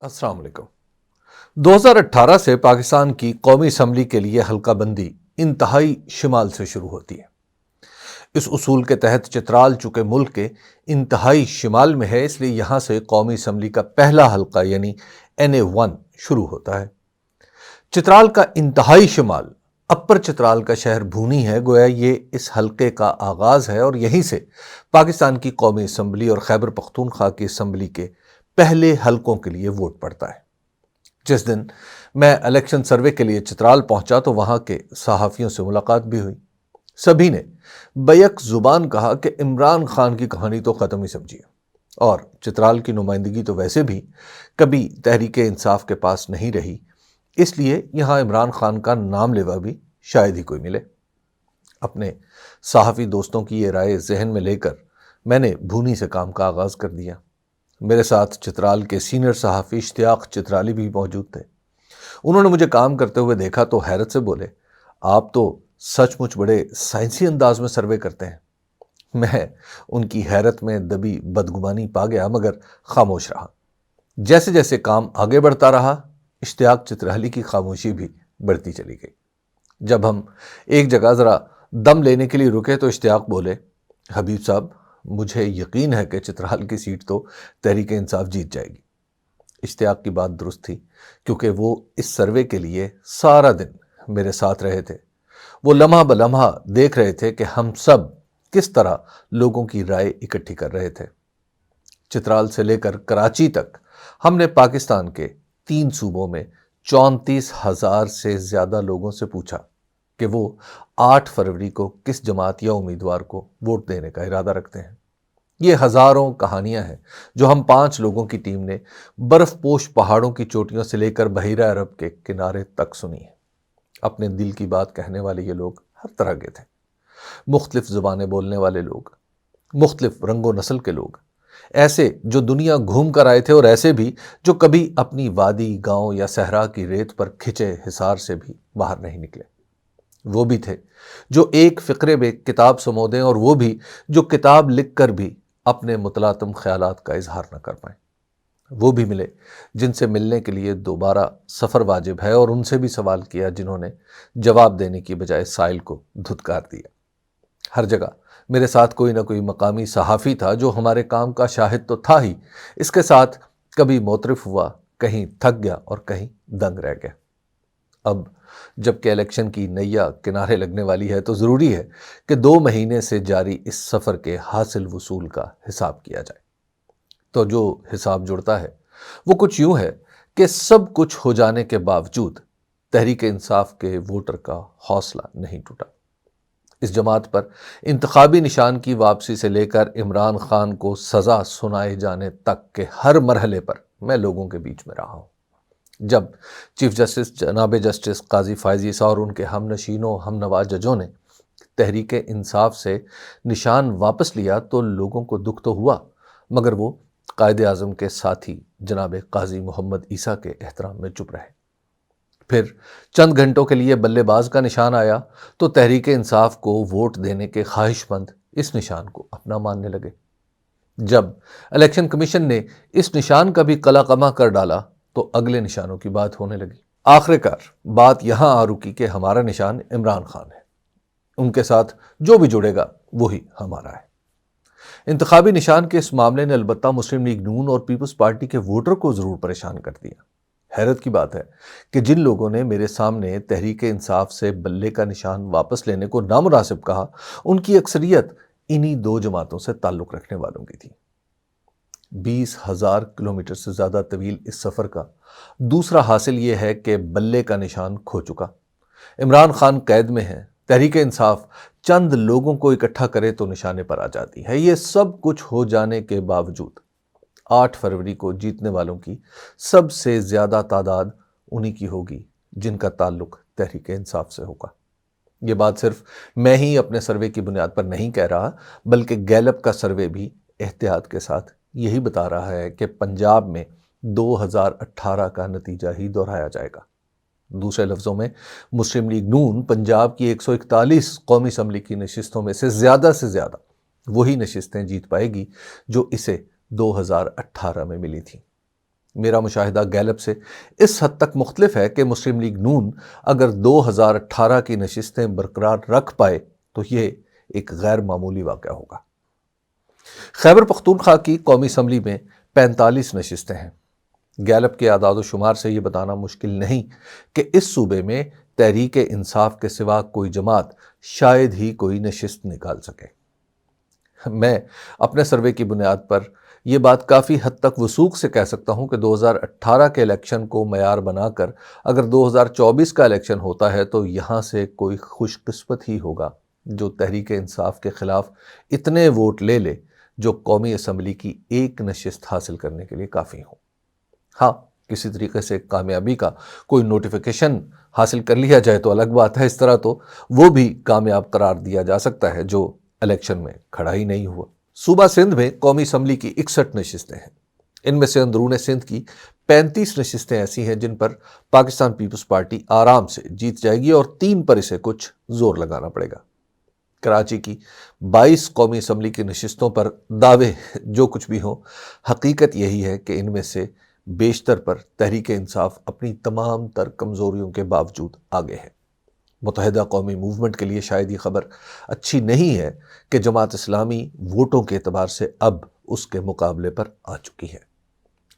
السلام علیکم۔ 2018 سے پاکستان کی قومی اسمبلی کے لیے حلقہ بندی انتہائی شمال سے شروع ہوتی ہے۔ اس اصول کے تحت چترال چونکہ ملک کے انتہائی شمال میں ہے، اس لیے یہاں سے قومی اسمبلی کا پہلا حلقہ یعنی NA1 شروع ہوتا ہے۔ چترال کا انتہائی شمال اپر چترال کا شہر بھونی ہے، گویا یہ اس حلقے کا آغاز ہے اور یہیں سے پاکستان کی قومی اسمبلی اور خیبر پختونخوا کی اسمبلی کے پہلے حلقوں کے لیے ووٹ پڑتا ہے۔ جس دن میں الیکشن سروے کے لیے چترال پہنچا تو وہاں کے صحافیوں سے ملاقات بھی ہوئی۔ سبھی نے بیک زبان کہا کہ عمران خان کی کہانی تو ختم ہی سمجھیے، اور چترال کی نمائندگی تو ویسے بھی کبھی تحریک انصاف کے پاس نہیں رہی، اس لیے یہاں عمران خان کا نام لیوا بھی شاید ہی کوئی ملے۔ اپنے صحافی دوستوں کی یہ رائے ذہن میں لے کر میں نے بھونی سے کام کا آغاز کر دیا۔ میرے ساتھ چترال کے سینئر صحافی اشتیاق چترالی بھی موجود تھے۔ انہوں نے مجھے کام کرتے ہوئے دیکھا تو حیرت سے بولے، آپ تو سچ مچ بڑے سائنسی انداز میں سروے کرتے ہیں۔ میں ان کی حیرت میں دبی بدگمانی پا گیا مگر خاموش رہا۔ جیسے جیسے کام آگے بڑھتا رہا، اشتیاق چترالی کی خاموشی بھی بڑھتی چلی گئی۔ جب ہم ایک جگہ ذرا دم لینے کے لیے رکے تو اشتیاق بولے، حبیب صاحب مجھے یقین ہے کہ چترال کی سیٹ تو تحریک انصاف جیت جائے گی۔ اشتیاق کی بات درست تھی، کیونکہ وہ اس سروے کے لیے سارا دن میرے ساتھ رہے تھے۔ وہ لمحہ بلمحہ دیکھ رہے تھے کہ ہم سب کس طرح لوگوں کی رائے اکٹھی کر رہے تھے۔ چترال سے لے کر کراچی تک ہم نے پاکستان کے 3 صوبوں میں 34,000 سے زیادہ لوگوں سے پوچھا کہ وہ 8 فروری کو کس جماعت یا امیدوار کو ووٹ دینے کا ارادہ رکھتے ہیں۔ یہ ہزاروں کہانیاں ہیں جو ہم 5 لوگوں کی ٹیم نے برف پوش پہاڑوں کی چوٹیوں سے لے کر بحیرہ عرب کے کنارے تک سنی ہے۔ اپنے دل کی بات کہنے والے یہ لوگ ہر طرح کے تھے، مختلف زبانیں بولنے والے لوگ، مختلف رنگ و نسل کے لوگ، ایسے جو دنیا گھوم کر آئے تھے اور ایسے بھی جو کبھی اپنی وادی، گاؤں یا صحرا کی ریت پر کھچے حصار سے بھی باہر نہیں نکلے۔ وہ بھی تھے جو ایک فقرے میں کتاب سمو دیں اور وہ بھی جو کتاب لکھ کر بھی اپنے متلاطم خیالات کا اظہار نہ کر پائیں۔ وہ بھی ملے جن سے ملنے کے لیے دوبارہ سفر واجب ہے، اور ان سے بھی سوال کیا جنہوں نے جواب دینے کی بجائے سائل کو دھتکار دیا۔ ہر جگہ میرے ساتھ کوئی نہ کوئی مقامی صحافی تھا جو ہمارے کام کا شاہد تو تھا ہی، اس کے ساتھ کبھی موترف ہوا، کہیں تھک گیا اور کہیں دنگ رہ گیا۔ اب جب کہ الیکشن کی نیا کنارے لگنے والی ہے تو ضروری ہے کہ 2 مہینے سے جاری اس سفر کے حاصل وصول کا حساب کیا جائے۔ تو جو حساب جڑتا ہے وہ کچھ یوں ہے کہ سب کچھ ہو جانے کے باوجود تحریک انصاف کے ووٹر کا حوصلہ نہیں ٹوٹا۔ اس جماعت پر انتخابی نشان کی واپسی سے لے کر عمران خان کو سزا سنائے جانے تک کے ہر مرحلے پر میں لوگوں کے بیچ میں رہا ہوں۔ جب چیف جسٹس جناب جسٹس قاضی فائز عیسیٰ اور ان کے ہم نشینوں ہم نوا ججوں نے تحریک انصاف سے نشان واپس لیا تو لوگوں کو دکھ تو ہوا، مگر وہ قائد اعظم کے ساتھی جناب قاضی محمد عیسیٰ کے احترام میں چپ رہے۔ پھر چند گھنٹوں کے لیے بلے باز کا نشان آیا تو تحریک انصاف کو ووٹ دینے کے خواہش مند اس نشان کو اپنا ماننے لگے۔ جب الیکشن کمیشن نے اس نشان کا بھی قلع قمع کر ڈالا تو اگلے نشانوں کی بات ہونے لگی۔ آخر کار بات یہاں آ رکی کہ ہمارا نشان عمران خان ہے، ان کے ساتھ جو بھی جڑے گا وہی ہمارا ہے۔ انتخابی نشان کے اس معاملے نے البتہ مسلم لیگ نون اور پیپلز پارٹی کے ووٹر کو ضرور پریشان کر دیا۔ حیرت کی بات ہے کہ جن لوگوں نے میرے سامنے تحریک انصاف سے بلے کا نشان واپس لینے کو نامناسب کہا، ان کی اکثریت انہی 2 جماعتوں سے تعلق رکھنے والوں کی تھی۔ 20,000 کلومیٹر سے زیادہ طویل اس سفر کا دوسرا حاصل یہ ہے کہ بلے کا نشان کھو چکا۔ عمران خان قید میں ہے، تحریک انصاف چند لوگوں کو اکٹھا کرے تو نشانے پر آ جاتی ہے۔ یہ سب کچھ ہو جانے کے باوجود 8 فروری کو جیتنے والوں کی سب سے زیادہ تعداد انہی کی ہوگی جن کا تعلق تحریک انصاف سے ہوگا۔ یہ بات صرف میں ہی اپنے سروے کی بنیاد پر نہیں کہہ رہا، بلکہ گیلپ کا سروے بھی احتیاط کے ساتھ یہی بتا رہا ہے کہ پنجاب میں 2018 کا نتیجہ ہی دہرایا جائے گا۔ دوسرے لفظوں میں مسلم لیگ نون پنجاب کی 141 قومی اسمبلی کی نشستوں میں سے زیادہ وہی نشستیں جیت پائے گی جو اسے 2018 میں ملی تھیں۔ میرا مشاہدہ گیلپ سے اس حد تک مختلف ہے کہ مسلم لیگ نون اگر 2018 کی نشستیں برقرار رکھ پائے تو یہ ایک غیر معمولی واقعہ ہوگا۔ خیبر پختونخوا کی قومی اسمبلی میں 45 نشستیں ہیں۔ گیلپ کے اعداد و شمار سے یہ بتانا مشکل نہیں کہ اس صوبے میں تحریک انصاف کے سوا کوئی جماعت شاید ہی کوئی نشست نکال سکے۔ میں اپنے سروے کی بنیاد پر یہ بات کافی حد تک وثوق سے کہہ سکتا ہوں کہ 2018 کے الیکشن کو معیار بنا کر اگر 2024 کا الیکشن ہوتا ہے تو یہاں سے کوئی خوش قسمت ہی ہوگا جو تحریک انصاف کے خلاف اتنے ووٹ لے لے جو قومی اسمبلی کی ایک نشست حاصل کرنے کے لیے کافی ہوں۔ ہاں، کسی طریقے سے کامیابی کا کوئی نوٹیفیکیشن حاصل کر لیا جائے تو الگ بات ہے، اس طرح تو وہ بھی کامیاب قرار دیا جا سکتا ہے جو الیکشن میں کھڑا ہی نہیں ہوا۔ صوبہ سندھ میں قومی اسمبلی کی 61 نشستیں ہیں۔ ان میں سے اندرون سندھ کی 35 نشستیں ایسی ہیں جن پر پاکستان پیپلز پارٹی آرام سے جیت جائے گی اور 3 پر اسے کچھ زور لگانا پڑے گا۔ کراچی کی 22 قومی اسمبلی کی نشستوں پر دعوے جو کچھ بھی ہوں، حقیقت یہی ہے کہ ان میں سے بیشتر پر تحریک انصاف اپنی تمام تر کمزوریوں کے باوجود آگے ہے۔ متحدہ قومی موومنٹ کے لیے شاید یہ خبر اچھی نہیں ہے کہ جماعت اسلامی ووٹوں کے اعتبار سے اب اس کے مقابلے پر آ چکی ہے۔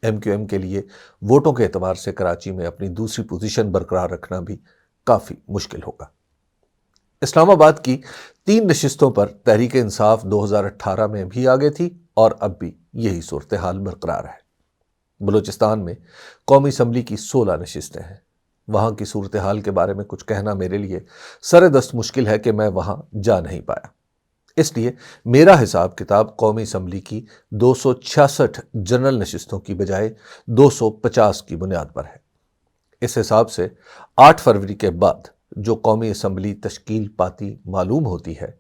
ایم کیو ایم کے لیے ووٹوں کے اعتبار سے کراچی میں اپنی دوسری پوزیشن برقرار رکھنا بھی کافی مشکل ہوگا۔ اسلام آباد کی 3 نشستوں پر تحریک انصاف 2018 میں بھی آگے تھی اور اب بھی یہی صورتحال برقرار ہے۔ بلوچستان میں قومی اسمبلی کی 16 نشستیں ہیں۔ وہاں کی صورتحال کے بارے میں کچھ کہنا میرے لیے سر دست مشکل ہے کہ میں وہاں جا نہیں پایا، اس لیے میرا حساب کتاب قومی اسمبلی کی 266 جنرل نشستوں کی بجائے 250 کی بنیاد پر ہے۔ اس حساب سے 8 فروری کے بعد جو قومی اسمبلی تشکیل پاتی معلوم ہوتی ہے،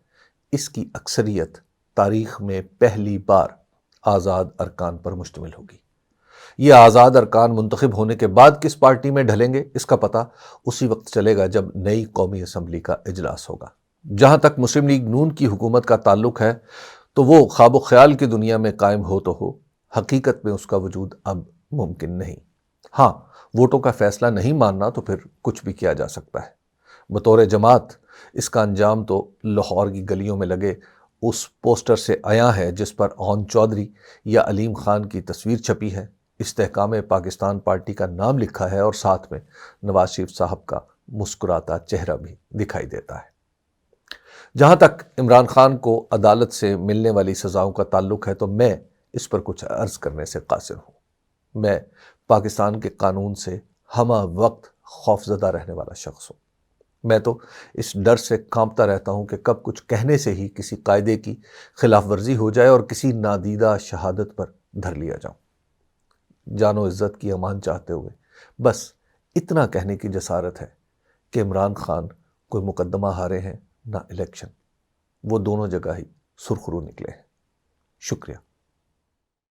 اس کی اکثریت تاریخ میں پہلی بار آزاد ارکان پر مشتمل ہوگی۔ یہ آزاد ارکان منتخب ہونے کے بعد کس پارٹی میں ڈھلیں گے اس کا پتہ اسی وقت چلے گا جب نئی قومی اسمبلی کا اجلاس ہوگا۔ جہاں تک مسلم لیگ نون کی حکومت کا تعلق ہے تو وہ خواب و خیال کی دنیا میں قائم ہو تو ہو، حقیقت میں اس کا وجود اب ممکن نہیں۔ ہاں، ووٹوں کا فیصلہ نہیں ماننا تو پھر کچھ بھی کیا جا سکتا ہے۔ بطور جماعت اس کا انجام تو لاہور کی گلیوں میں لگے اس پوسٹر سے عیاں ہے جس پر اون چودھری یا علیم خان کی تصویر چھپی ہے، استحکام پاکستان پارٹی کا نام لکھا ہے اور ساتھ میں نواز شریف صاحب کا مسکراتا چہرہ بھی دکھائی دیتا ہے۔ جہاں تک عمران خان کو عدالت سے ملنے والی سزاؤں کا تعلق ہے تو میں اس پر کچھ عرض کرنے سے قاصر ہوں۔ میں پاکستان کے قانون سے ہمہ وقت خوفزدہ رہنے والا شخص ہوں۔ میں تو اس ڈر سے کانپتا رہتا ہوں کہ کب کچھ کہنے سے ہی کسی قاعدے کی خلاف ورزی ہو جائے اور کسی نادیدہ شہادت پر دھر لیا جاؤں۔ جان و عزت کی امان چاہتے ہوئے بس اتنا کہنے کی جسارت ہے کہ عمران خان کوئی مقدمہ ہارے ہیں نہ الیکشن، وہ دونوں جگہ ہی سرخرو نکلے ہیں۔ شکریہ۔